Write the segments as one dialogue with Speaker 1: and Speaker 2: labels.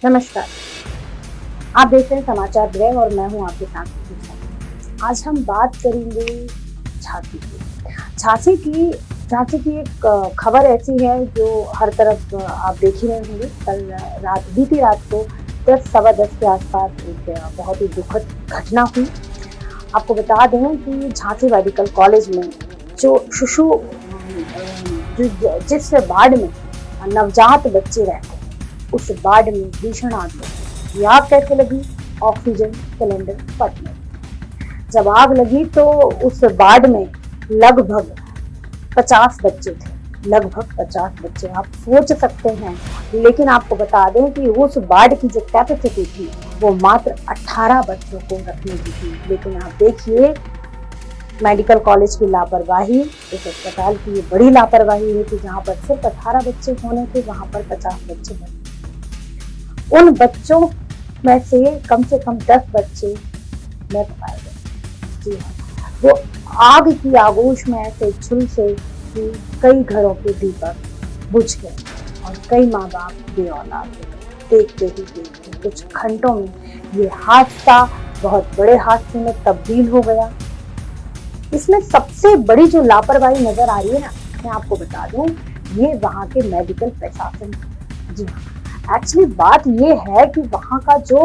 Speaker 1: नमस्कार, आप देख रहे हैं समाचार गृह और मैं हूं आपके साथ। आज हम बात करेंगे झांसी की। झांसी की एक खबर ऐसी है जो हर तरफ आप देख ही रहे होंगे। बीती रात को 10-10:15 के आसपास एक बहुत ही दुखद घटना हुई। आपको बता दें कि झांसी मेडिकल कॉलेज में जो जिस वार्ड में नवजात बच्चे रहते हैं उस वार्ड में भीषण आग लगी। ये आग कैसे लगी? ऑक्सीजन सिलेंडर फटने। जब आग लगी तो उस वार्ड में लगभग 50 बच्चे थे, लगभग 50 बच्चे। आप सोच सकते हैं, लेकिन आपको बता दें कि उस वार्ड की जो कैपेसिटी थी वो मात्र 18 बच्चों को रखने की थी। लेकिन आप देखिए मेडिकल कॉलेज की लापरवाही, इस अस्पताल की ये बड़ी लापरवाही है कि जहाँ पर सिर्फ 18 बच्चे होने थे वहां पर 50 बच्चे बने। उन बच्चों में से कम 10 बच्चे मृत पाए गए। जी हाँ, वो आग की आगोश में ऐसे झुलसे कि कई घरों के दीपक बुझ गए और कई माँ बाप बेऔलाद हो गए। देखते ही देखते कुछ घंटों में ये हादसा बहुत बड़े हादसे में तब्दील हो गया। इसमें सबसे बड़ी जो लापरवाही नजर आ रही है ना, मैं आपको बता दूं, ये वहां के मेडिकल प्रशासन। जी हाँ, एक्चुअली बात ये है कि वहां का जो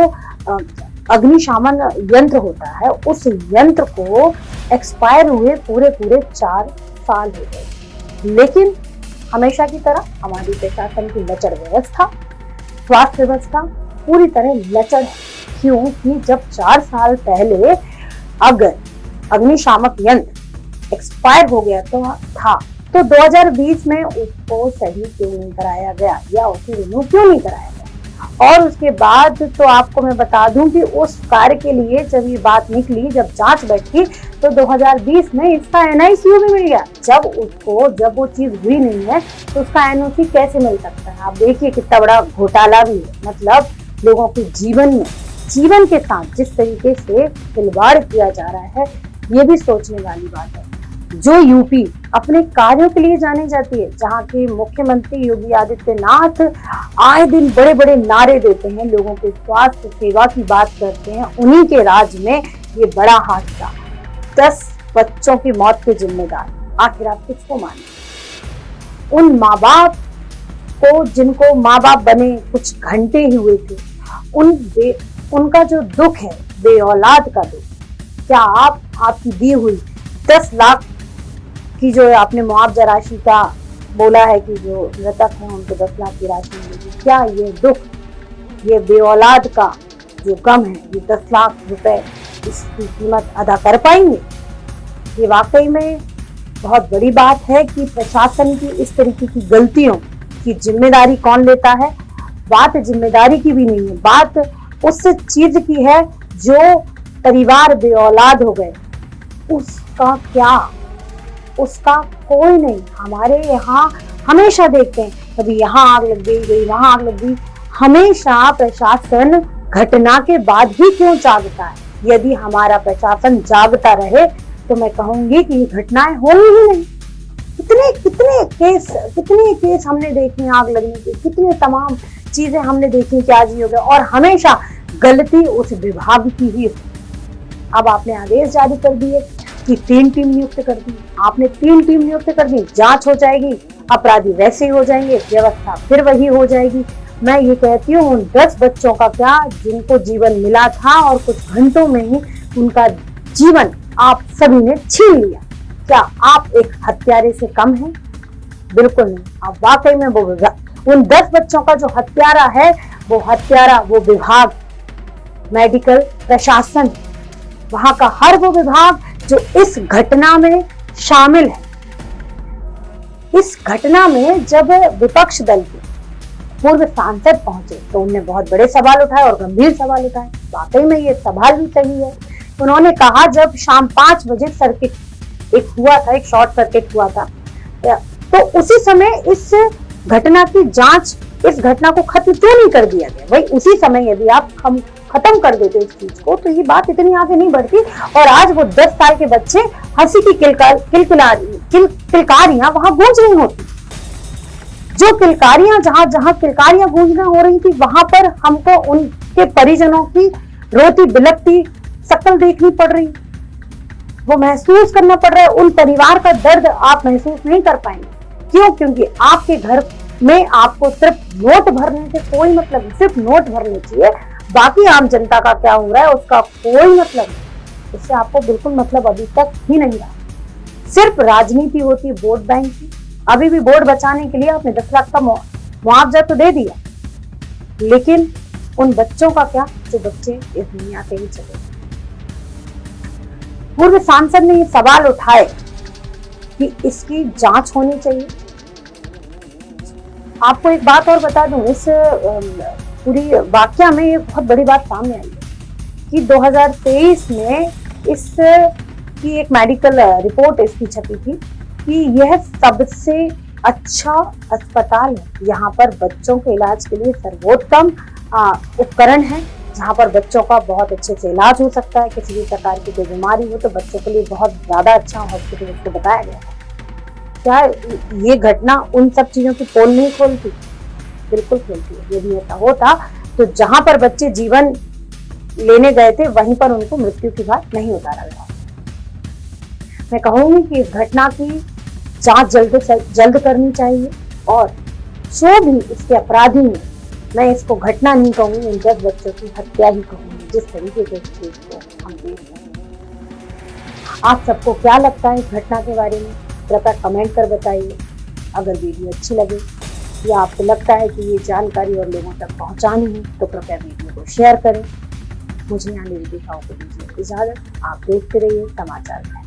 Speaker 1: अग्निशमन यंत्र होता है उस यंत्र को एक्सपायर हुए पूरे 4 साल हो गए। लेकिन हमेशा की तरह हमारी प्रशासन की लचर व्यवस्था, स्वास्थ्य व्यवस्था पूरी तरह लचर है। क्योंकि जब 4 साल पहले अगर अग्निशामक यंत्र एक्सपायर हो गया तो 2020 में उसको सही क्यों नहीं कराया गया या उसे रिन्यू क्यों नहीं कराया गया? और उसके बाद तो आपको मैं बता दूं कि उस कार्य के लिए जब ये बात निकली, जब जांच बैठी तो 2020 में इसका NICU भी मिल गया। जब वो चीज हुई नहीं है तो उसका NOC कैसे मिल सकता है? आप देखिए कितना बड़ा घोटाला भी है। मतलब लोगों के जीवन के साथ जिस तरीके से खिलवाड़ किया जा रहा है, ये भी सोचने वाली बात है। जो यूपी अपने कार्यों के लिए जानी जाती है, जहाँ के मुख्यमंत्री योगी आदित्यनाथ आए दिन बड़े बड़े नारे देते हैं, लोगों के स्वास्थ्य सेवा की बात करते हैं, उन्हीं के राज में ये बड़ा हादसा, 10 बच्चों की मौत के जिम्मेदार आखिर आप किसको माने? उन माँ बाप को जिनको माँ बाप बने कुछ घंटे ही हुए थे, उनका जो दुख है, बेऔलाद का दुख, क्या आपकी दी हुई 10 लाख की जो आपने मुआवजा राशि का बोला है कि जो मृतक हैं उनको 10 लाख की राशि मिलेगी, क्या ये दुख, ये बेऔलाद का जो गम है, ये 10 लाख रुपए इसकी कीमत अदा कर पाएंगे? ये वाकई में बहुत बड़ी बात है कि प्रशासन की इस तरीके की गलतियों की जिम्मेदारी कौन लेता है? बात जिम्मेदारी की भी नहीं है, बात उस चीज की है जो परिवार बेऔलाद हो गए, उसका क्या? उसका कोई नहीं। हमारे यहाँ हमेशा देखते हैं, कभी यहाँ आग लग गई, वहां आग लग गई। हमेशा प्रशासन घटना के बाद ही क्यों जागता है? यदि हमारा प्रशासन जागता रहे तो मैं कहूंगी कि ये घटनाएं होंगी ही नहीं। कितने केस हमने देखे आग लगने के, कितने तमाम चीजें हमने देखी कि आज ही हो गया, और हमेशा गलती उस विभाग की ही। अब आपने आदेश जारी कर दिए कि 3 टीम नियुक्त कर दी, आपने 3 टीम नियुक्त कर दी, जांच हो जाएगी, अपराधी वैसे ही हो जाएंगे, व्यवस्था फिर वही हो जाएगी। मैं ये कहती हूँ उन 10 बच्चों का क्या, जिनको जीवन मिला था और कुछ घंटों में ही उनका जीवन आप सभी ने छीन लिया। क्या आप एक हत्यारे से कम हैं? बिल्कुल नहीं। आप वाकई में उन 10 बच्चों का जो हत्यारा है, वो विभाग, मेडिकल प्रशासन, वहां का हर वो विभाग जो इस घटना में शामिल है। इस घटना में जब विपक्ष दल के पूर्व सांसद पहुंचे तो उन्होंने बहुत बड़े सवाल उठाए और गंभीर सवाल उठाए। वाकई में ये सवाल भी सही है। उन्होंने कहा जब शाम 5 बजे एक शॉर्ट सर्किट हुआ था, तो उसी समय इस घटना की जांच, इस घटना को खत्म क्यों नहीं कर दिया गया? वही उसी समय यदि आप खत्म कर देते इस चीज को तो ये बात इतनी आगे नहीं बढ़ती और आज वो 10 साल के बच्चे हंसी की किलकारियां वहां गूंज रही होती। जो किलकारियां जहां जहां किलकारियां गूंजना हो रही थी, वहां पर हमको उनके परिजनों की रोती बिलखती शक्ल देखनी पड़ रही, वो महसूस करना पड़ रहा है। उन परिवार का दर्द आप महसूस नहीं कर पाएंगे। क्यों? क्योंकि आपके घर में आपको सिर्फ नोट भरने से कोई मतलब नहीं, सिर्फ नोट भरने चाहिए, बाकी आम जनता का क्या हो रहा है उसका कोई मतलब नहीं। इससे आपको बिल्कुल मतलब अभी तक ही नहीं रहा। सिर्फ राजनीति होती है वोट बैंक की। अभी भी वोट बचाने के लिए आपने 10 लाख का मुआवजा तो दे दिया, लेकिन उन बच्चों का क्या जो बच्चे इस दुनिया से ही चले। पूर्व सांसद ने ये सवाल उठाए कि इसकी जांच होनी चाहिए। आपको एक बात और बता दूं, इस पूरी वाकया में ये बहुत बड़ी बात सामने आई है कि 2023 में इसकी एक मेडिकल रिपोर्ट इसकी छपी थी कि यह सबसे अच्छा अस्पताल है। यहाँ पर बच्चों के इलाज के लिए सर्वोत्तम उपकरण है, जहाँ पर बच्चों का बहुत अच्छे से इलाज हो सकता है। किसी भी प्रकार की कोई बीमारी हो तो बच्चों के लिए बहुत ज्यादा अच्छा हॉस्पिटल उसको बताया गया है। क्या ये घटना उन सब चीजों की पोल नहीं खोलती? बिल्कुल खोलती है। यदि ऐसा होता तो जहां पर बच्चे जीवन लेने गए थे वहीं पर उनको मृत्यु की घाट नहीं उतारा गया। मैं कहूंगी कि इस घटना की जांच जल्द से जल्द करनी चाहिए, और जो भी इसके अपराधी हैं, मैं इसको घटना नहीं कहूंगी, इन 10 बच्चों की हत्या ही कहूंगी, जिस तरीके से इस केस को हम देख रहे हैं। आप सबको क्या लगता है इस घटना के बारे में? कृपया कमेंट कर बताइए। अगर वीडियो अच्छी लगे या आपको लगता है कि ये जानकारी और लोगों तक पहुंचानी है तो कृपया वीडियो को शेयर करें। मुझे यहाँ निवेदिकाओं को दीजिए इजाजत। आप देखते रहिए समाचार में।